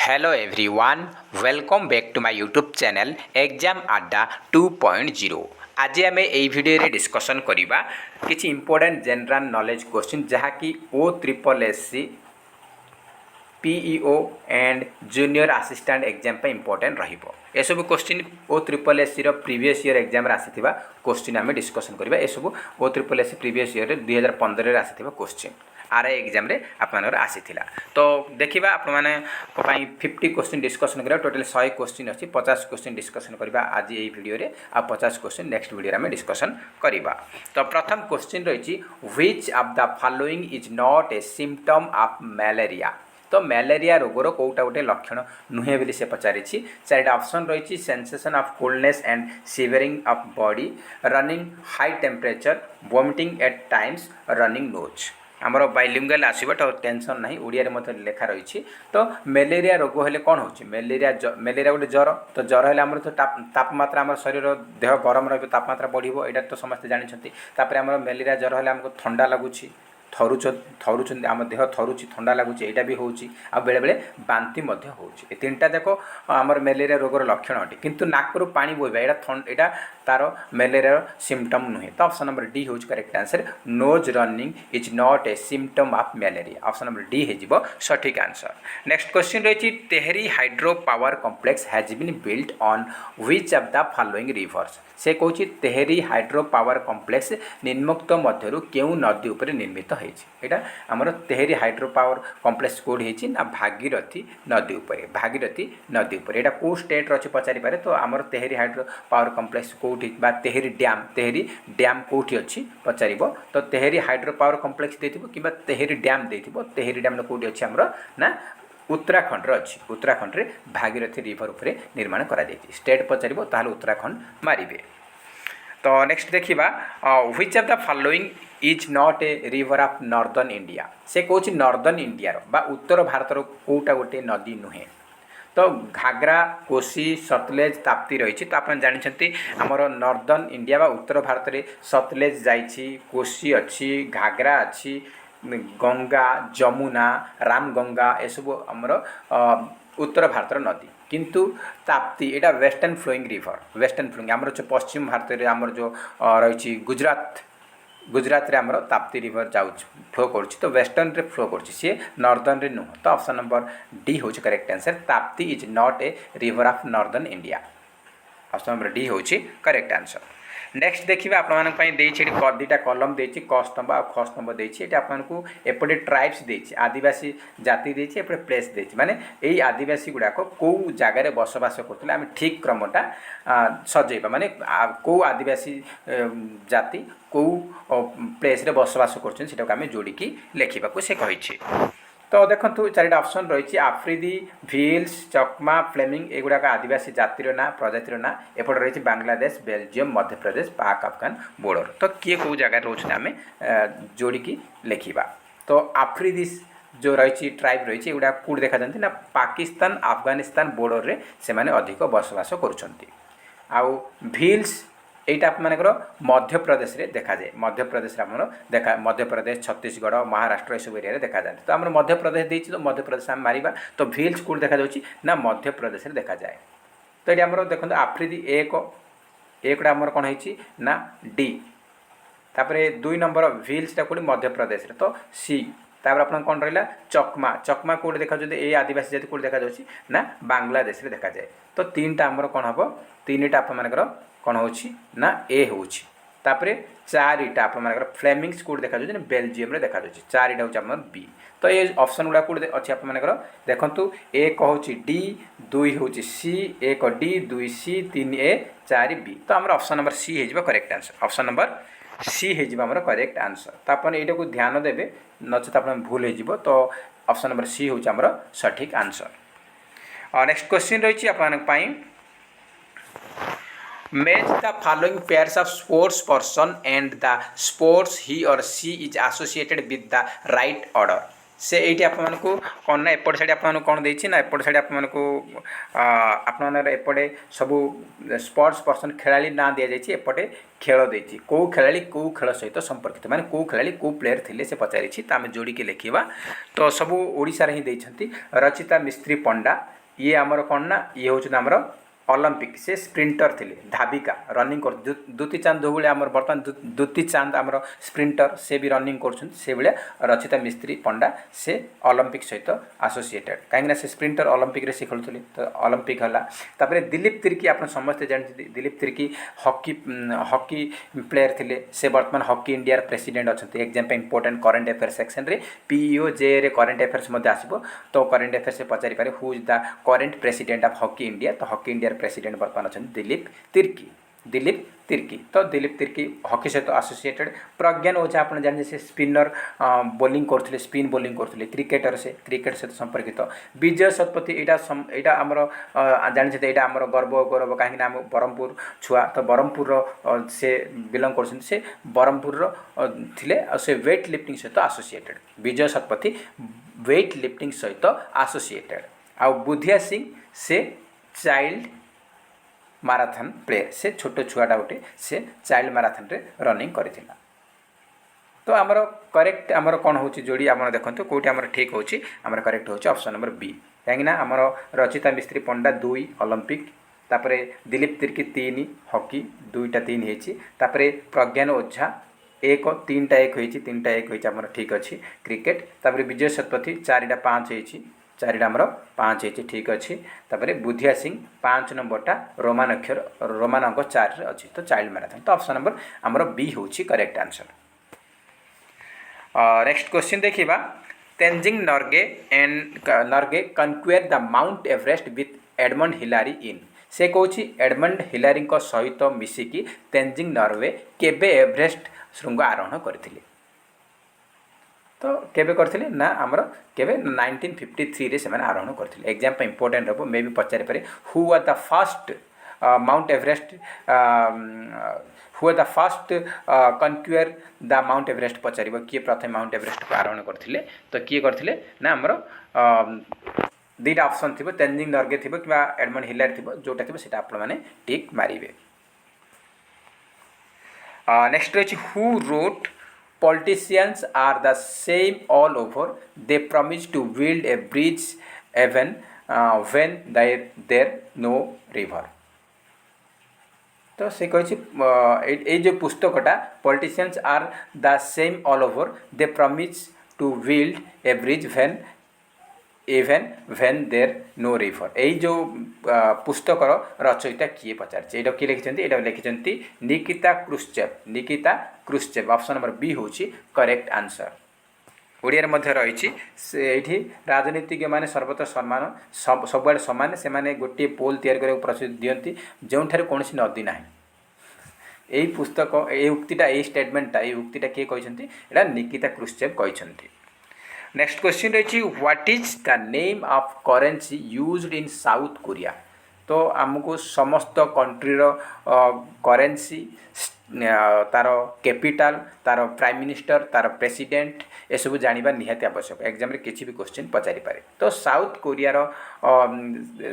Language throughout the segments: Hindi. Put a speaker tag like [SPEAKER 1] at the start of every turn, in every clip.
[SPEAKER 1] Hello everyone, welcome back to my YouTube channel Exam Adda 2.0। आज आम यही भिडियो डिस्कसन करवा किसी इंपोर्टेंट जनरल नॉलेज क्वेश्चन जहाँकि OSSC PEO and junior assistant exam पे इंपोर्टेंट रहिबो। ए सब क्वेश्चन OSSC रो प्रीवियस ईयर एग्जाम रे आसीथिबा क्वेश्चन आम डिस्कसन करबा। ए सब OSSC प्रीवियस ईयर 2015 रे आसीथिबा क्वेश्चन आरआई एग्जाम रे आपनर आसीथिला। तो देखिबा आपण माने को पई 50 क्वेश्चन डिस्कसन करबा। टोटल 100 क्वेश्चन अछि, 50 क्वेश्चन डिस्कसन करबा आज एही वीडियो रे आ 50 क्वेश्चन नेक्स्ट वीडियो रे हम डिस्कसन करबा। तो प्रथम क्वेश्चन रहिछि which of the following is not a symptom of malaria. तो मलेरिया रोगर कौटा गोटे लक्षण नुहे बोली से पचारि। चारिटा ऑप्शन रही sensation of coldness and shivering of body, running high temperature, vomiting at times, running nose. आमर बाइलिंगुअल आसो तो टेंशन ना, ओडिया मत लेखा रही। तो मलेरिया रोग हेले कौन हो मलेरिया गोटे ज्वर। तो ज्वर हेले आमर तो तापमात्रा आम शरीर देह गरम रही तापमात्रा बढ़ो, यहाँ तो समस्ते जानते। आम मलेरिया ज्वर हेले आमको ठंडा लगुच, थरुच आम देह थरुची, ठंडा लगुच, यहाँ भी हो बेले बेले बांति हो। तीनटा जाक आमर मलेरिया रोगर लक्षण अटे। किंतु नाकरू पानी बोइबा यहाँ तार मलेरिया सिम्पटम नुहे। तो ऑप्शन नंबर डी हूँ correct answer. Nose running is not a symptom of malaria. Option number D हो सठिक आंसर। नेक्स्ट क्वेश्चन रही Tehri hydro power complex has been built on which of the following rivers. से कहूँ तेहरी हाइड्रो पावर कॉम्प्लेक्स निम्नोक्त मध्यरु केउ नदी उपर निर्मित होता। आमर तेहरी हाइड्रो पावर कॉम्प्लेक्स कौट होना भागीरथी नदी उपर। भागीरथी नदी उपर यहाँ कौ स्टेट अच्छे पचारि पारे। तो आमर तेहरी हाइड्रो पावर कॉम्प्लेक्स कौटी बा तेहरी डैम कौटी अच्छी पचार। तो तेहरी हाइड्रो पावर कॉम्प्लेक्स देथिबो कि तेहरी डैम देथिबो। तेहरी डैम कौटी अच्छी आमर ना उत्तराखंड अच्छी। उत्तराखंड रे भागीरथी रिवर उपरे निर्माण करा जायछि। स्टेट पचारिबो ताहले उत्तराखंड मारिबे। तो नेक्स्ट देखिबा which of the following is not a river of northern India. से कहूँ नॉर्दर्न इंडिया बा उत्तर भारत कोटा गोटे नदी नुहे। तो घाघरा, कोसी, सतलेज, ताप्ती रही। तो आप जानते आमर नॉर्दर्न इंडिया बा उत्तर भारत में सतलेज जाइछि, कोसी अच्छी, घाघरा अच्छी, गंगा, जमुना, रामगंगा ए सब आमर उत्तर भारत नदी। किंतु ताप्ती यहाँ western flowing river. Western flowing आमर जो पश्चिम भारत में आमर जो रही गुजरात रे आमर ताप्ती रिवर जाऊँ फ्लो करुच्ची। तो वेस्टर्न रे फ्लो करुच्ची, सी नॉर्दर्न रे नुह। तो ऑप्शन नंबर डी हूँ correct answer. Tapti is not a river of northern India. Option number D हूँ करेक्ट आंसर। नेक्स्ट देखिए आपको दुटा कलम देती क स्तंभ आ ख स्तंभ देती। आपको एपटे ट्राइब्स देती, आदिवासी जाति देती, एपटे प्लेस देती। माने यही आदिवासी गुड़ाक कौ जगार बसवास करते आम ठीक क्रमटा सजेबा। माने कौ आदिवासी जाति कौ प्लेस रे बसवास कर जोड़िकी लिखा से कही। तो देखो चारिटा ऑप्शन रही आफ्रिदी, भील्स, चकमा, फ्लेमिंग एगुड़ाक आदिवासी जातिर ना प्रजातिर ना। एपटे रही बांग्लादेश, बेल्जियम, मध्य प्रदेश, पाक, अफगान बॉर्डर। तो किए कौ जगह रोचे आम जोड़िकी लिखा। तो आफ्रिदी जो रही ट्राइब रही एगुड़ा कौट देखा जाती ना पाकिस्तान, अफगानिस्तान बॉर्डर रे से माने अधिक बसवास करुँच। भील्स यहीटा आपर मध्य प्रदेश रे देखा जाए। मध्य प्रदेश देखा मध्य प्रदेश, छत्तीसगढ़, महाराष्ट्र सब एरिया देखा जाए। तो आम मध्य प्रदेश देती। तो मध्य प्रदेश आम मारिबा। तो भील्स कौट देखा जाऊँगी ना मध्य प्रदेश रे देखा जाए। तो ये आम देखो आफ्रिदी एकटा आमर कौन है ना डी। तापर 2 नंबर भील्सटा कौट मध्य प्रदेश रे। तो सी। तापर आप कौन रहा चकमा। चकमा कौट देखा ये आदिवासी जाति कौट देखा जाऊँगी ना बांग्लादेश रे देखा जाए। तो 3टा आमर कौन हम 3टा आप कौन हो ना ए हो। तापर 4टा आप फ्लेमिंग्स कौट देखा जाए बेल्जियम रे देखा जाए। 4टा हूँ आम बी। तो ये ऑप्शन गुड़ा कौट अच्छे आपर देखूँ 1 हूँ डी, 2 हूँ सी, 1 डी, 2 सी, 3 ए, 4 बी। तो आम ऑप्शन नंबर सी हो correct answer. Option number C हो करेक्ट आंसर। तो आप यहाँ को ध्यान देवे नचेत आप भूल हो। तो ऑप्शन नंबर सी हूँ आमर सठिक आंसर। नेक्स्ट क्वेश्चन रही आप match the following pairs of sports person and the sports he or she is associated with the right order. से ये आपको कौन ना एपट साइड आपको कौन देती ना एपट साइड आपको एपटे सब स्पोर्ट्स पर्सन खेलाड़ी ना दि जाए। एपटे खेल देती कौ खेलाड़ी कौ खेल सहित संपर्कित माने कौ खेलाड़ी कौ प्लेयर थे से पचारि। तो आम जोड़िकी लिखा। तो सब ओडिशा रे ही देइछंती। रचिता मिस्त्री पंडा, ये आमर कौन ना ये हूँ आमर ओलंपिक से स्प्रिंटर थे धाविका रनिंग कर दुती चांद जो भाई बर्तमान दुती चांद आमर स्प्रिंटर से भी रनिंग कर रचिता मिस्त्री पंडा से ओलंपिक सहित आसोसिएटेड कहीं से स्प्रिंटर ओलंपिक रे से खेलुले तो ओलंपिक है दिलीप तिर्की आप समस्ते जानते Dilip Tirkey hockey hockey player थे से बर्तमान हॉकी इंडिया प्रेसिडेंट अच्छा exam important current affair section रे पीईओ जे रे करेन्ट अफेयर्स आसो तो करेन्ट अफेयर से पचारि पारे who is the current president of hockey India तो हॉकी इंडिया प्रेसिडेंट बर्तमान अच्छा दिलीप तिर्की तो दिलीप तिर्की हॉकी सहित आसोसिएटेड प्रज्ञान ओझा आप जानते से स्पिनर बोलिंग करते स्पिन बोलिंग करते क्रिकेटर से क्रिकेट सहित संपर्कित विजय शतपथी यहाँ आमर जानते यहाँ आमर गर्व गौरव कहीं आम ब्रह्मपुर छुआ तो ब्रह्मपुर से बिलंग कर से ब्रह्मपुर थे से वेट लिफ्टिंग सहित आसोसिएटेड विजय शतपथी वेट लिफ्टिंग सहित आसोसिएटेड आ बुधिया सिंह से चाइल्ड माराथन प्लेयर से छोट छुआटा गोटे से चाइल्ड माराथन रे रनिंग करथिला तो आमर करेक्ट आमर कौन हो जोड़ी आप देखते कौटी आमर ठीक हो आमर करेक्ट हो ऑप्शन नंबर बी कहीं आमर रचिता मिस्त्री पंडा 2 ओलंपिक तापरे दिलीप तिर्की 3 हॉकी 2टा 3 होती प्रज्ञान ओझा 1 3टा 1 होती 3टा 1 होती आमर ठीक अच्छी क्रिकेट तापरे विजय शतपथी 4टा 5 होती 4टा आमर 5 होती ठीक अच्छी तापरे बुधिया सिंह 5 नंबरटा रोमान अक्षर रोमान अंक 4 अच्छी तो चाइल्ड मैराथन तो ऑप्शन नंबर आमर बी होची करेक्ट आंसर। नेक्स्ट क्वेश्चन देखिबा Tenzing Norgay conquer the Mount Everest with Edmund Hillary in से कौची एडमंड हिलारी सहित मिसिकी तेंजिंग नॉर्वे केबे एवरेस्ट श्रृंग आरोहण करथिले तो केबे करथिले ना आमर केबे 1953 रे से आरोहण करथिले एग्जाम पे इंपोर्टेंट रहबो मे भी पचारि पारे who were the first Mount Everest who the first conquer the Mount Everest पचार किए प्रथम माउंट एवरेस्ट को आरोहण करथिले तो किए करथिले ना आमर दुईटा ऑप्शन थी तेंजिंग नॉर्गे थी कि एडमंड हिलारी थी जोटा थी से आपने टिक मारे। नेक्स्ट रही who wrote politicians are the same all over they promise to build a bridge even when there no river तो से कही जो पुस्तकटा politicians are the same all over they promise to build a bridge even when there no river यही जो पुस्तकर रचयिता किए पचार किए लिखिं यहाँ लिखिं Nikita Khrushchev option number B हूँ करेक्ट आंसर। ओडिया मध्य रही से राजनीतिज्ञ मैंने सर्वत्र सम्मान सब सामान से गोटे पोल तैयारी प्रस्तुति दियंती जो कौन नदी ना यही पुस्तक ये उक्तिटा ये स्टेटमेंटा ये उक्तिटा किए कहते यहाँ निकिता क्रुश्चेव कहते। नेक्स्ट क्वेश्चन रही what is the name of currency used in south Korea तो आमको समस्त कंट्रीर करेन्सी तार कैपिटल तार प्राइम मिनिस्टर तार प्रेसिडेंट ये सब जानिबा निहाती आवश्यक एग्जाम रे किसी भी क्वेश्चन पचारि पारे तो साउथ कोरिया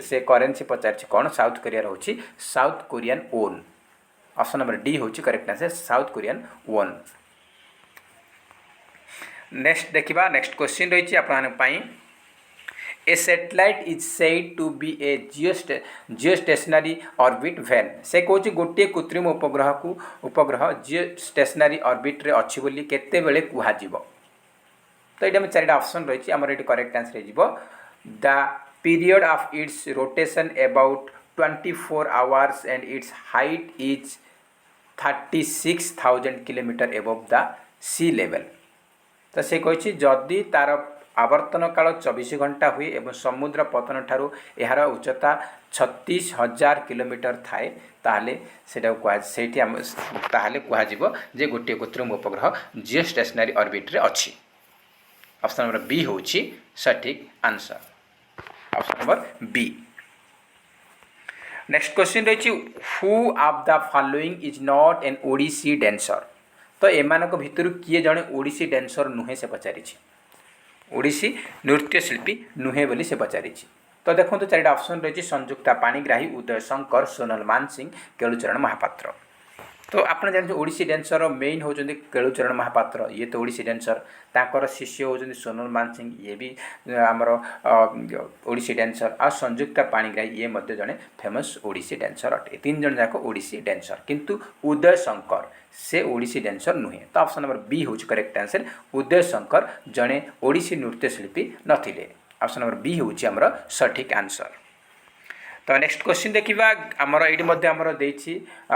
[SPEAKER 1] से करेन्सी पचार कौन साउथ कोरिया होची South Korean won option number D होची correct answer South Korean won. Next देखिबा नेक्स्ट क्वेश्चन रही आपन a satellite is said to be a geostationary orbit when से कौच गोटे कृत्रिम उपग्रह जियोस्टेशनरी ऑर्बिट रे अच्छी बोली केते बेले कुहाजिबो तो ये 4टा ऑप्शन रही आमर ये करेक्ट आंसर हो the period of its rotation about 24 hours and its height is 36,000 kilometre above the sea level तो से कही जदि तार आवर्तन काल 24 घंटा हुए एवं समुद्र पतन ठारू यार उच्चता 36,000 किलोमीटर थाए ताहले सेटा कहुब जे गोटे कृत्रिम उपग्रह जियोस्टेशनरी ऑर्बिट रे अच्छी ऑप्शन नंबर बी होची सटीक answer option number B. Next question रही who of the following is not an Odissi dancer तो एमानक भितर किए जड़े ओडिसी डांसर नुहे से पचारि ओडिसी नृत्यशिल्पी नुहे बोली से पचारि तो देखो 4टा ऑप्शन रही संयुक्ता पाणिग्राही उदय शंकर सोनल मान सिंह केलुचरण महापात्र तो आप जानते ओडिसी डांसर मेन होती केलुचरण महापात्र, ये तो ओडिसी डांसर। तांकर शिष्य होती सोनल मानसिंह, ये भी आमर ओडिसी डांसर। आ संयुक्ता पाणिग्राही, ये मध्य जड़े फेमस ओडिसी डांसर अटे। तीन जन जाक ओडिसी डांसर, किंतु उदय शंकर से ओडिसी डांसर नुहे। तो ऑप्शन नंबर बी हूँ करेक्ट आंसर। उदय शंकर जड़े ओडिसी नृत्यशिल्पी नथिले। ऑप्शन नंबर बी हूँ आमर सठिक आंसर। तो नेक्स्ट क्वेश्चन देखा आमर ये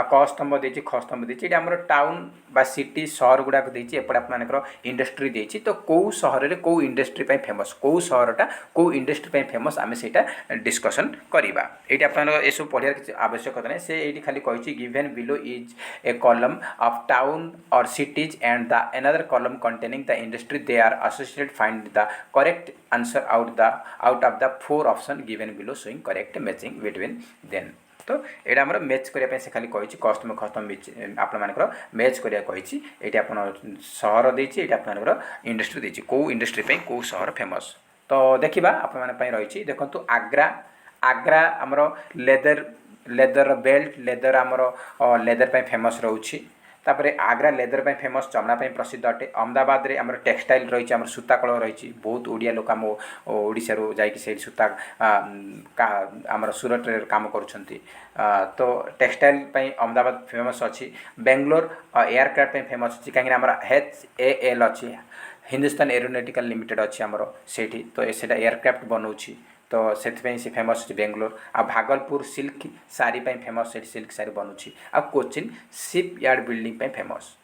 [SPEAKER 1] क स्तंभ देती ख स्तंभ देती आमर टाउन बा सिटी सहर गुड़ाक देती एपटे आपर इंडस्ट्री देती। तो कौ सहर में कौ इंडस्ट्री फेमस, कौ सहरटा कौ इंडस्ट्री फेमस आम से डिस्कसन करवा। ये आप सब पढ़ार किसी आवश्यकता नहीं। से ये खाली कही given below is a column of town or cities and the another column containing the industry they are associated, find the correct answer out of the 4 option given below showing correct matching between then. तो यहाँ आम मैच करने से खाली कही कस्तम खस्तम आपर मैच करने कही। ये आप सहर देती आप इंडस्ट्री देती कौ इंडस्ट्री कौ सहर फेमस। तो देखा आप रही देखो आग्रा, आग्रा आमर लेदर बेल्ट लेदर आमर लेदर फेमस रोचे। तापर आग्रा लेदर फेमस चमड़ा प्रसिद्ध अटे। अहमदाबाद रे आमर टेक्सटाइल रही आमर सूता कल रही। बहुत ओडिया लोक आम ओडिशा जाकि सूता आमर सूरत रे काम करुछंती। तो टेक्सटाइल अहमदाबाद फेमस अच्छी। बेंगलोर एयरक्राफ्ट फेमस अच्छी कहीं आमर HAL अच्छी, हिंदुस्तान एरोनॉटिकल लिमिटेड अच्छी आमर सेठी। तो सेटा एयरक्राफ्ट बनाऊँगी, तो से फेमस अच्छी बेंगलोर। आ भागलपुर सिल्क साड़ी फेमस, से सिल्क साड़ी बनूची। आ Cochin ship yard building famous.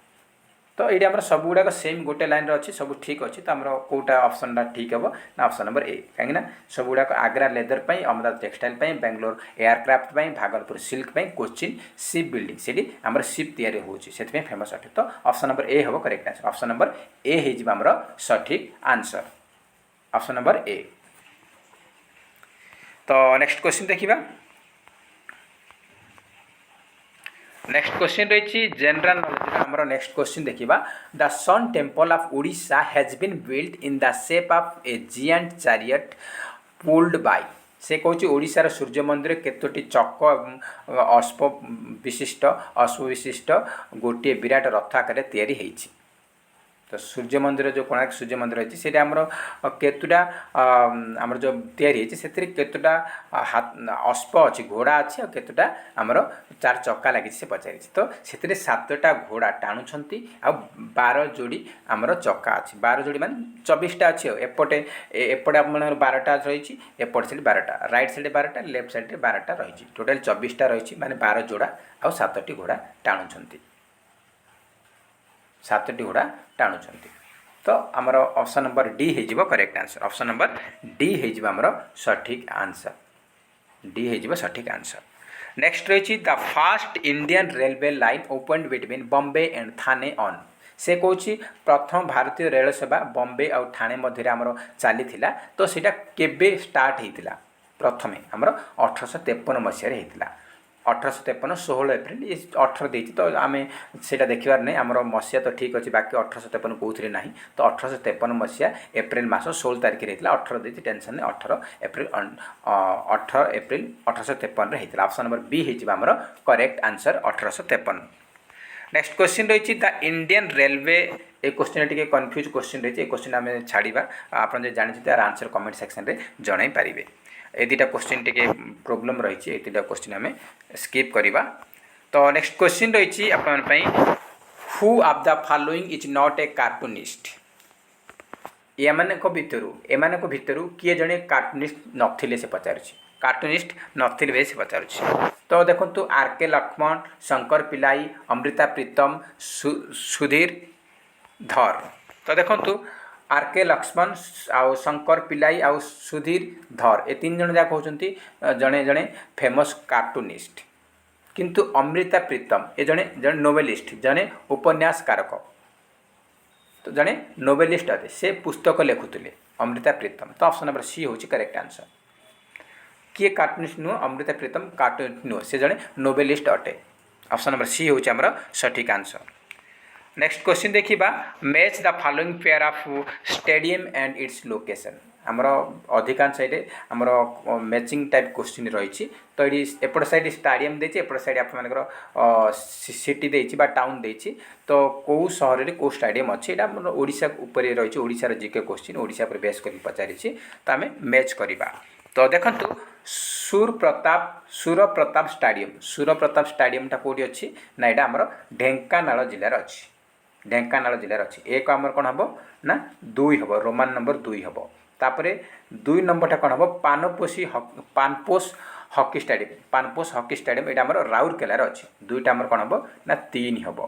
[SPEAKER 1] तो ये आम सब गुड़ाक सेम गोटे लाइन अच्छी, सब ठीक अच्छी। तो आम कौटा ऑप्शन ठीक हे ना ऑप्शन नंबर ए, कहीं सब गुड़ाक Agra leather Ahmedabad textile Bangalore aircraft Bhagalpur silk Cochin ship building से आम शिप तैयारी होती फेमस अटे। तो ऑप्शन नंबर ए हम correct answer. Option number A होमर सठिक आंसर, ऑप्शन नंबर ए। तो नेक्स्ट क्वेश्चन देखिबा। नेक्स्ट क्वेश्चन रही जनरल नॉलेज आमर। नेक्स्ट क्वेश्चन देखिबा। The sun temple of Odisha has been built in the shape of a giant chariot pulled by. से कहूँ ओडिशार सूर्य मंदिर केतोटी चक अश्व विशिष्ट गोटे विराट रथ आकार तैयारी होइछि। तो सूर्य मंदिर जो कोणार्क सूर्य मंदिर अच्छी से केतुटा आमर जो तैयारी से केतुटा अश्व अच्छी घोड़ा अच्छी और केतुटा आमर 4 चक्का लगी से पचारि। तो से 7टा घोड़ा टाणुंट आ 12 जोड़ी आमर चक्का अच्छी। 12 जोड़ी मान 24टा अच्छी। एपटे एपटे आप 12टा रही, एपट साइड 12टा, राइट साइड 12टा, लेफ्ट साइड 12टा रही। टोटाल 24टा रही माने 12 जोड़ा आ 7टी घोड़ा टाणुंट, 7टी घोड़ा टाणुंट। तो आमर ऑप्शन नंबर डी हो correct answer. Option number D हो आमर सठिक आंसर, डी हो सठिक आंसर। नेक्स्ट रही the fast Indian railway line open between Bombay and Thane on. से कहूँ प्रथम भारतीय रेल सेवा बॉम्बे और ठाणे मध्य आमर चली। तो सीटा केबे स्टार्ट होता प्रथमे आमर 1853 मसीह होता। 1853 16 एप्रिल ये 18 देती। तो आम से देखार नहीं आमर मसीहा तो ठीक अच्छे, बाकी 1853 कौन ना। तो 1853 मसीहा एप्रिल मास 16 तारिख होता। 18 देती टेंशन नहीं, 18 एप्रिल 1853 होता। ऑप्शन नंबर बी होमर करेक्ट आंसर 1853। नेक्स्ट क्वेश्चन रही द इंडियन रेलवे। ए क्वेश्चन टी कन्फ्यूज क्वेश्चन रही। क्वेश्चन आम छाड़ा आप जानते यार आंसर कमेंट सेक्शन में जन पारे। ये 2टा क्वेश्चन टी प्रोब्लेम रही, 2टा क्वेश्चन आम स्किप करवा। तो नेक्स्ट क्वेश्चन रही who of the following is not A cartoonist. एमान भितर किए जड़े कार्टूनिस्ट नथिले से पचारुछि, कार्टूनिस्ट नथिले से पचारुछि। तो देखो आर.के. लक्ष्मण, शंकर पिल्लाई, अमृता प्रीतम, सुधीर धर। तो देखो आर.के. लक्ष्मण आउ शंकर पिल्लाई आउ सुधीर धर ए 3 जन जाक होचंती जड़े जड़े फेमस कार्टूनिस्ट। किंतु अमृता प्रीतम ए जड़े जड़े नोवेलिस्ट, जड़े उपन्यासकारक। तो जड़े नोवेलिस्ट अटे, से पुस्तक लिखुले अमृता प्रीतम। तो ऑप्शन नंबर सी होची करेक्ट आंसर। किए कार्टूनिस्ट नुह, अमृता प्रीतम कार्टूनिस्ट नुह, से जड़े नोवेलिस्ट अटे। ऑप्शन नंबर सी होची हमर सठिक आंसर। नेक्स्ट क्वेश्चन देखिबा। Match the following pair of stadium and its location. आमर अधिकांश साइड आमर मैचिंग टाइप क्वेश्चन रही तो ये एपट साइड स्टाडियम देती एपट साइड आपर सिटी देती टाउन देती तो कौ सहर में कौ स्टाडियम अच्छी यहाँ ओडिशा उपर रही ओडिशार जीके क्वेश्चन ओडिशा पर बेस कर पचारि तो आम मैच करवा तो देखंतु सूर प्रताप स्टाडियम टा कौटी अच्छी ना यहाँ आमर ढेंकानाल जिलार अच्छी ढेंकानाल जिलार अच्छी एक आमर कौन हम ना 2 हम रोमान नंबर 2 हम तापर 2 नंबरटा कौन हम पानपोष हॉकी स्टाडियम यहाँ आमर राउरकेलार अच्छी 2टा आमर कौन हम ना 3 हम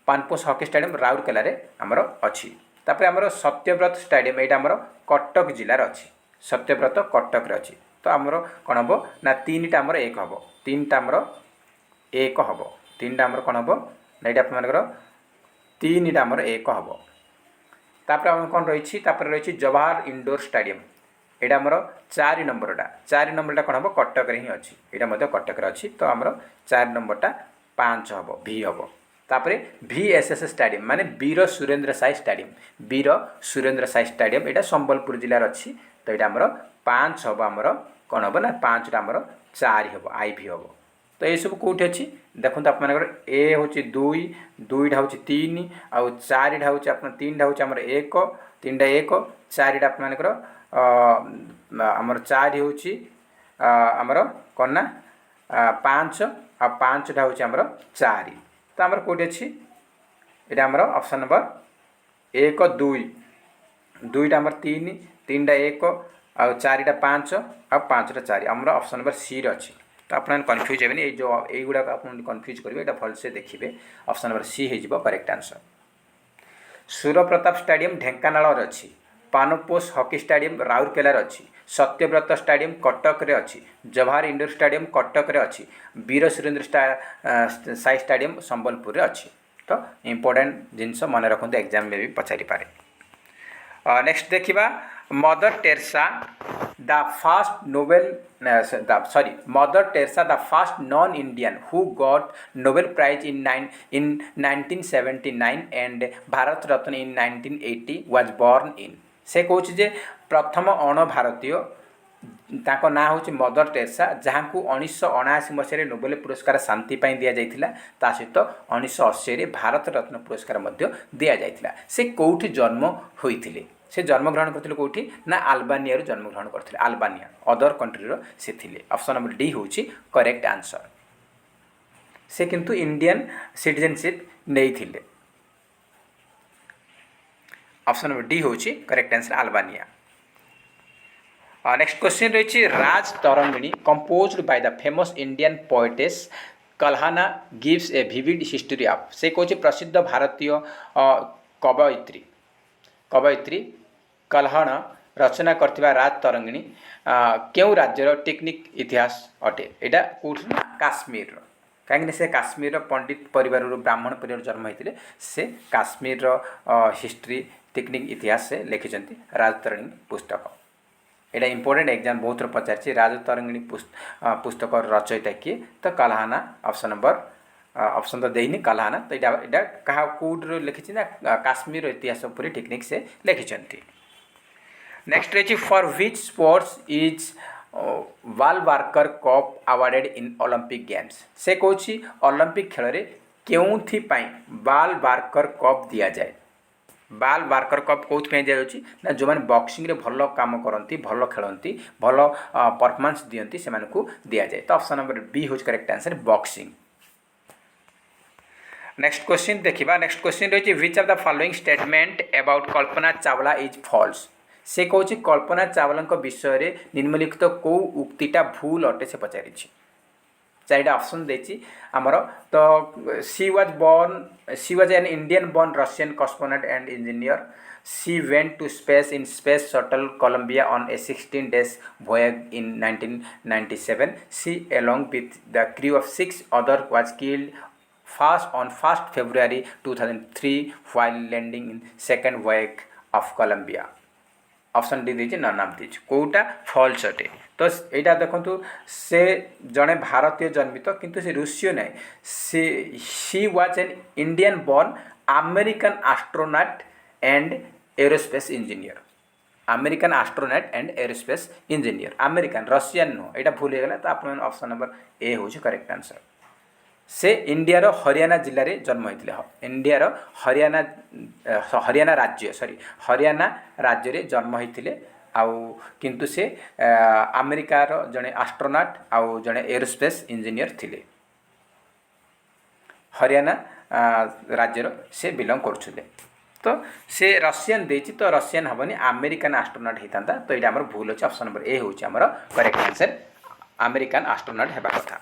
[SPEAKER 1] पानपोष हॉकी स्टाडियम राउरकेलार आमर अच्छी तापर आमर सत्यव्रत स्टाडियम यहाँ आमर कटक जिलार अच्छी सत्यव्रत कटक अच्छी तो आमर कौन हम ना 3टा आमर 1 हम 3टा आमर 1 हम 3टा आमर कौन हम ना ये आपर 3टा आमर 1 हम तापर आम कौन रही जवाहर इंडोर स्टाडियम यहाँ आमर 4 नंबरटा कौन हम कटक ही अच्छी यहाँ कटक अच्छी तो आमर 4 नंबरटा 5 हम भी हम तापर VSS स्टाडियम माने वीर सुरेंद्र साई स्टाडियम यहाँ संबलपुर जिलार अच्छी तो यहाँ आमर 5 हम आमर कौन हम ना 5टा आमर 4 हम IV हम तो ये सब कौटी अच्छी देखो आप ए हूँ 2 2टा हूँ 3 आउ 4टा हूँ आप 3टा हूँ आमर 1 3टा 1 4टा आपर आमर 4 हूँ आमर कौन ना 5 आ 5टा हूँ आमर 4 तो आमर कौटी अच्छी यहाँ आमर ऑप्शन नंबर 1 2 2टा आमर 3 3टा 1 आउ 4टा 5 आ 5टा 4 आमर ऑप्शन नंबर सी अच्छी तो आप कन्फ्यूज हेनी ये जो युवा आप कन्फ्यूज करेंगे ये भलसे देखिए ऑप्शन नंबर सी हो करेक्ट आंसर सूरप्रताप स्टाडियम ढेंकानाल अच्छी पानपोष हॉकी स्टाडियम राउरकेलार अच्छी सत्यव्रत स्टाडियम कटक रे अच्छी जवाहर इंडोर स्टाडियम कटक रे अच्छी वीर सुरेंद्र साई स्टाडियम संबलपुर रे अच्छी तो इम्पोर्टेंट जिनस मन रखते एग्जाम में भी पचारि पारे नेक्स्ट देखिबा Mother Teresa the first Mother Teresa the first non Indian who got Nobel prize in 1979 and Bharat Ratna in 1980 was born in से कौच जे प्रथम अण भारतीय ताको ना हूँ मदर टेरेसा जहाँ को 1979 मसीह नोबेल पुरस्कार शांति पाई दि जाइथिला ता सहित 1980 भारत रत्न पुरस्कार मध्य दि जाइथिला से कौठी जन्म होइथिले से जन्मग्रहण करते कौटी ना आल्बानिया जन्मग्रहण करते आल्बानिया अदर कंट्री से थिले ऑप्शन नंबर डी हूँ करेक्ट आंसर से किंतु इंडियन सिटीजनशिप नहीं थिले ऑप्शन नंबर डी हूँ correct answer Albania next question रही Rajatarangini composed by the famous Indian poetess Kalhana gives a vivid history of से कौन प्रसिद्ध भारतीय कवयित्री कल्हण रचना करथिबा राज तरंगिणी क्यों राज्यर टेक्निक इतिहास अटे एटा कौट काश्मीर कहीं से काश्मीर पंडित परिवार ब्राह्मण परिवार जन्म होते से काश्मीर हिस्ट्री टेक्निक इतिहास से लिखिं राज तरंगिणी पुस्तक एटा इंपोर्टेंट एग्जाम बहुत पचार राज तरंगिणी पुस्तक रचयिता किए तो कल्हाना ऑप्शन नंबर ऑप्शन तो देनी कल्हाना तो यहाँ क्या कौट लिखी ना काश्मीर इतिहास पूरी टेक्निक से लिखिं नेक्स्ट रही for which sports is Val Barker cup awarded in Olympic games से कौच ओलंपिक खेल में क्यों वालबार्कर कप दि जाए वालबार्कर कप कौन दि जाऊँगी ना जो मैंने बॉक्सिंग रे भल काम करती भल खेलती भल परफॉर्मेंस दियंती से दि जाए तो ऑप्शन नंबर बी हूँ correct answer boxing next question देखिबा नेक्स्ट क्वेश्चन रही which of the following statement about Kalpana Chawla is false से कौच कल्पना चावला विषय में निम्नलिखित कौ उक्तिटा भूल अटे से पचारि 4टा ऑप्शन देछि आमर तो she was an Indian born Russian cosmonaut and engineer she went to space in space shuttle Columbia on a 16 days voyage in 1997 she along with the crew of 6 other was killed on 1st February 2003 while landing in second voyage of Columbia option D दीजिए नन ऑफ दीजिए कौटा फॉल्स अटे तो यहाँ देखु से जड़े भारतीय जन्मित किंतु से रूसीय ना she was an Indian born American astronaut and aerospace engineer American astronaut and aerospace engineer American Russian नुह यहाँ भूल हो गला तो आप ऑप्शन नंबर ए हूँ करेक्ट आंसर। से इंडिया रो हरियाणा जिले में जन्म होते इंडिया रो हरियाणा राज्य सॉरी हरियाणा राज्य रे जन्म होते आउ किंतु से अमेरिकार जड़े एस्ट्रोनॉट आउ जड़े एरोस्पेस इंजीनियर थिले हरियाणा राज्यर से बिलोंग करछुले तो से रशियन देछि तो रशियन हबनी अमेरिकन एस्ट्रोनॉट होता तो ये आम भूल अच्छे ऑप्शन नंबर ए हूँ आमर करेक्ट आंसर अमेरिकन एस्ट्रोनॉट हेबा कथा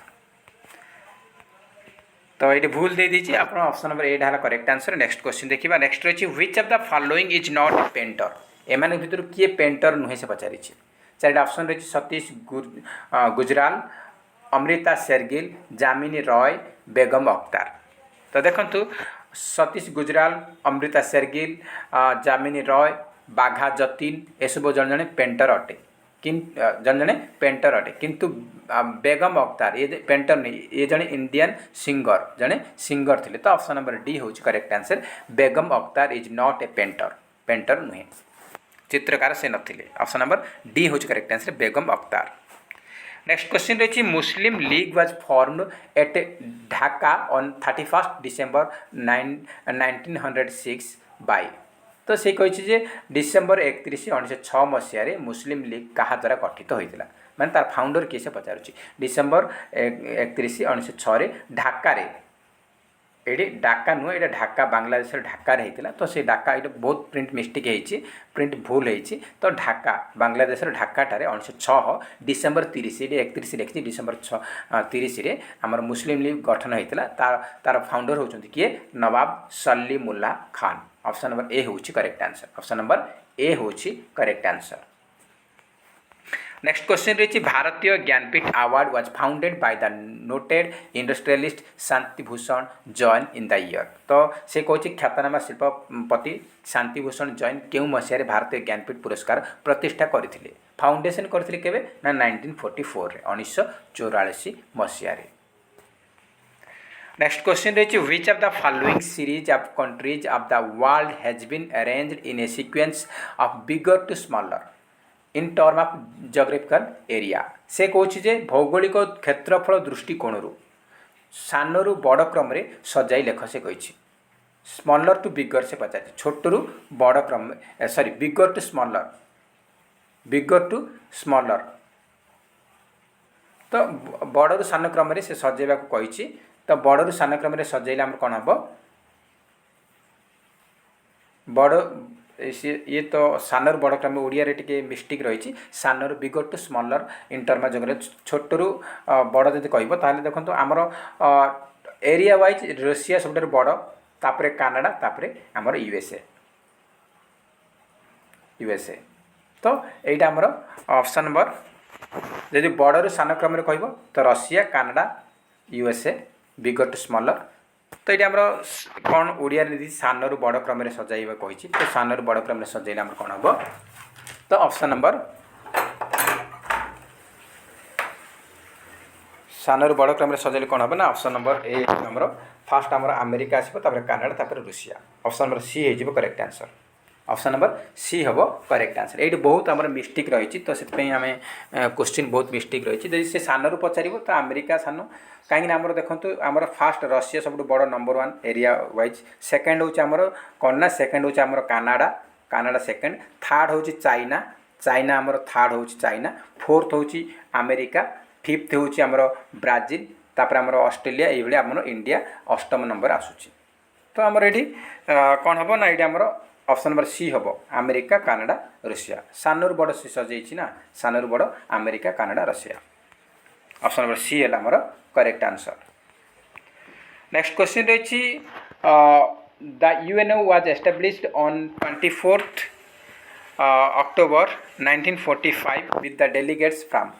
[SPEAKER 1] तो ये भूल दे दीजिए आप ऑप्शन नंबर ए है करेक्ट आंसर। नेक्स्ट क्वेश्चन देखिए नेक्स्ट रही which of the following is not painter एम भर किए पेंटर नुहे से पचारि चार ऑप्शन रही सतीश गुजराल अमृता शेरगिल जामिनी रॉय बेगम अख्तर तो देखंतु सतीश गुजराल अमृता शेरगिल जामिनी रॉय बाघा जतीन ये सब जन जन पेंटर अटे जन जन पेंटर अटे किंतु बेगम अख्तर ये पेंटर नहीं ये जड़े इंडियन सिंगर जड़े सिंगर थे तो ऑप्शन नंबर डी हूँ correct answer Begum Akhtar is not a painter painter नुहे चित्रकार से नथिले ऑप्शन नंबर डी हूँ correct answer Begum Akhtar. Next question रही Muslim League was formed at Dhaka on 31 December 1906 by तो से कही डिसेम्बर 31 1906 मसीह मुस्लिम लीग क्या द्वारा गठित होता मैंने तार फाउंडर किए से पचारुची डिसेम्बर 31 1906 ढाका ये ढाका नुह ये ढाका बांग्लादेश ढाका होता तो से ढाका ये बहुत प्रिंट मिस्टेक होती प्रिंट भूल होती तो ढाका बांग्लादेश ढाकाटे 1906 डिसेम्बर 30 ये 31 लिखी डिसेम्बर 30 आमर मुस्लिम लीग गठन होता तार फाउंडर होती किए Nawab Salimullah Khan option number A हूँ correct answer option number A हूँ करेक्ट आंसर। नेक्स्ट क्वेश्चन रही Bharatiya Jnanpith award was founded by the noted industrialist Shantibhushan Jain in the year तो से कहूँ ख्यातनामा शिल्पपति शांतिभूषण जैन क्यों मसीह भारतीय ज्ञानपीठ पुरस्कार प्रतिष्ठा करते फाउंडेशन करते केवे ना 1944 1944 मसीह। नेक्स्ट क्वेश्चन रही which of the following series of countries of the world has been arranged in a sequence of bigger to smaller in term of geographical area से कहूँ भौगोलिक क्षेत्रफल दृष्टिकोण सानू बड़ क्रम सजाई लेख से कही स्मॉलर टू बिगर से पचार छोटू बड़ क्रम सॉरी बिगर टू स्मॉलर तो बड़ू सान क्रम से सजाइबा कही तो बड़ू सान क्रम सजाइले आम कौन हम बड़ ये तो सानर बड़ क्रम ओडिया टे मिस्टेक रही सानर bigger to smaller in term of geography छोटू बड़ जब कह देखो आमर एरिया वाइज रशिया सब बड़ तापरे कनाडा तापरे आमर यूएसए तो यहाँ आमर ऑप्शन नंबर जब बड़ू सान क्रम कह तो Russia Canada USA bigger to smaller तो ये आम कौन ओडिया सानू बड़ क्रम सजाइबा कही तो सानू बड़ क्रम सजाइले आम कौन हम तो ऑप्शन नंबर सानू बड़ क्रम सजाइले कौन हम ना ऑप्शन नंबर ए आमर फास्ट आमर अमेरिका आसो Canada Russia option number C हो correct answer option number C हम करेक्ट आंसर। ये बहुत आम मिस्टेक रही तो से आम क्वेश्चन बहुत मिस्टेक रही जब से सानू पचार तो अमेरिका सानू कहीं आमर देखो आमर फास्ट रशिया सब बड़ नंबर 1 एरिया वाइज सेकेंड हूँ आमर कौन ना सेकेंड हूँ आमर कनाडा सेकेंड थर्ड हूँ चाइना आमर थर्ड हूँ चाइना फोर्थ हूँ अमेरिका फिफ्थ हूँ आमर ब्राजिल तापर आमर ऑस्ट्रेलिया ये आमर इंडिया अष्टम नंबर आसूची तो आमर ये कौन हम ना ये आमर ऑप्शन नंबर सी हम अमेरिका कनाडा रूसिया सानू बड़ से सजाई ना सानू बड़ America Canada Russia option number C है आमर करेक्ट आंसर। नेक्स्ट क्वेश्चन रही the UNO was established on 24 October 1945 with the delegates from